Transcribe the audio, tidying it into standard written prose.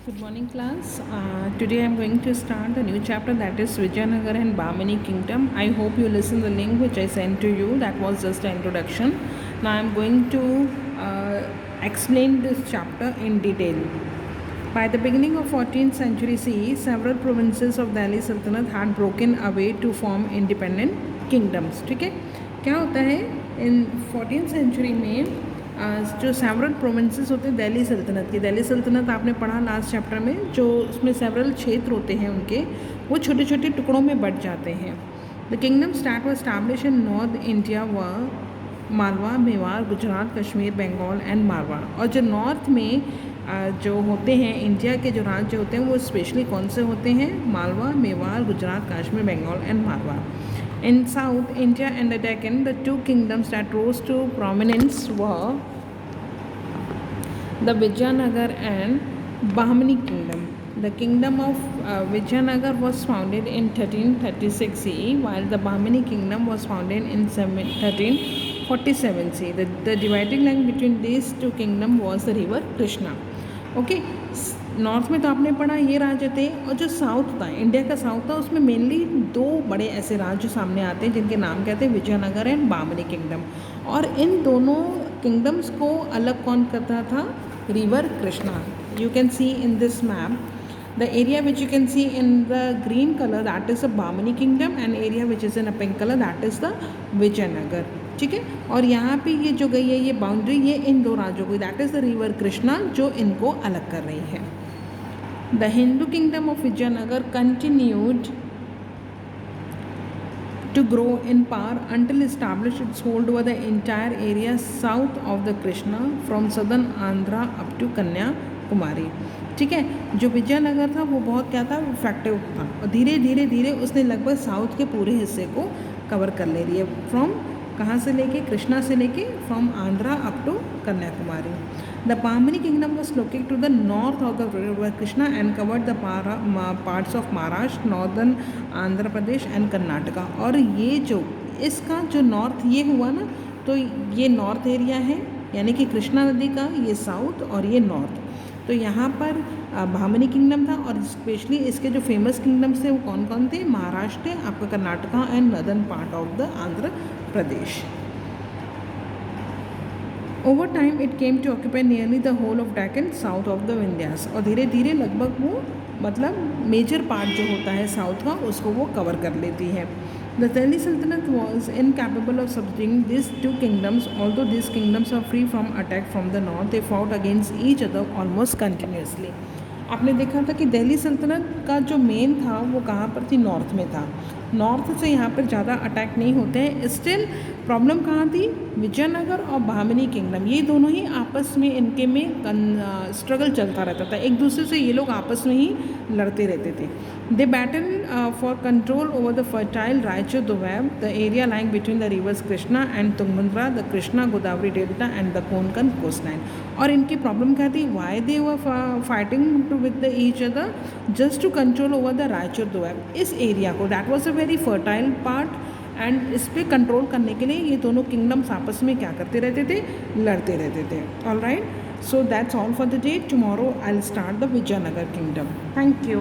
Good morning, class. Today I am going to start the new chapter, that is Vijayanagar and Bamini Kingdom. I hope you listen the link which I sent to you. That was just an introduction. Now I am going to explain this chapter in detail. By the beginning of 14th century CE, several provinces of Delhi Sultanate had broken away to form independent kingdoms. ठीक है, क्या होता है इन 14th century में जो several provinces होते हैं दिल्ली सल्तनत की, दिल्ली सल्तनत आपने पढ़ा लास्ट चैप्टर में, जो उसमें सेवरल क्षेत्र होते हैं उनके, वो छोटे छोटे टुकड़ों में बट जाते हैं. The kingdom start was establish in north India व मालवा, मेवाड़, गुजरात, कश्मीर, बंगाल एंड मारवाड़. और जो नॉर्थ में जो होते हैं इंडिया के जो राज्य होते हैं वो स्पेशली कौन से होते हैं? Malwa, Mewar, Gujarat, Kashmir, Bengal and Marwar. In South India and the Deccan, the two kingdoms that rose to prominence were the Vijayanagar and Bahmani kingdom. The kingdom of Vijayanagar was founded in 1336 CE, while the Bahmani kingdom was founded in 1347 CE. The dividing line between these two kingdoms was the river Krishna. Okay. North में तो आपने पढ़ा ये राज्य थे, और जो south था, इंडिया का साउथ था, उसमें मेनली दो बड़े ऐसे राज्य सामने आते हैं जिनके नाम कहते हैं विजयनगर एंड बामनी किंगडम. और इन दोनों किंगडम्स को अलग कौन करता था? River Krishna. You can see in this map the area which you can see in the green colour, that is the Bahmani kingdom, and area which is in a pink colour, that is the Vijayanagar. ठीक है, और यहाँ पे ये जो गई है ये बाउंड्री, ये इन दो राज्यों की, that is the river Krishna, जो इनको अलग कर रही है. The Hindu kingdom of Vijayanagar continued to grow in power until established its hold over the entire area south of the Krishna from southern Andhra up to Kanyakumari. ठीक है, जो विजयनगर था वो बहुत क्या था? इफेक्टिव था, और धीरे धीरे धीरे उसने लगभग साउथ के पूरे हिस्से को कवर कर ले रही है. फ्रॉम कहाँ से लेके? कृष्णा से लेके, from Andhra up to Kanyakumari. The Bahmani kingdom was located to the north of the river Krishna and covered the parts of Maharashtra, northern Andhra Pradesh and Karnataka. और ये जो इसका जो नॉर्थ ये हुआ ना, तो ये नॉर्थ एरिया है, यानी कि कृष्णा नदी का ये साउथ और ये नॉर्थ. तो यहाँ पर बामनी किंगडम था, और स्पेशली इसके जो फेमस किंगडम्स थे वो कौन कौन थे? महाराष्ट्र, आपका Karnataka and northern part of the Andhra Pradesh. Over time it came to occupy nearly the whole of Deccan south of the Vindhyas. और धीरे धीरे लगभग वो मतलब मेजर पार्ट जो होता है साउथ का उसको वो कवर कर लेती है. The Delhi Sultanate was incapable of subduing this two kingdoms, although this kingdoms are free from attack from the north, they fought against each other almost continuously. आपने देखा था कि दिल्ली सल्तनत का जो मेन था वो कहाँ पर थी? नॉर्थ में था. नॉर्थ से यहाँ पर ज़्यादा अटैक नहीं होते हैं. स्टिल प्रॉब्लम कहाँ थी? विजयनगर और बामनी किंगडम, ये दोनों ही आपस में इनके में स्ट्रगल चलता रहता था, एक दूसरे से ये लोग आपस में ही लड़ते रहते थे. They battle for control over the fertile Raichur doab, the area lying between the rivers Krishna and Tungabhadra, the Krishna Godavari delta and the Konkan coastline. और इनकी प्रॉब्लम क्या थी? Why they were fighting to with the each other? Just to control over the Raichur doab, इस area को, that was a very fertile part, and इस पर control करने के लिए ये दोनों किंगडम्स आपस में क्या करते रहते थे? लड़ते रहते थे. All right, so that's all for the day. Tomorrow I will start the Vijayanagar kingdom. Thank you.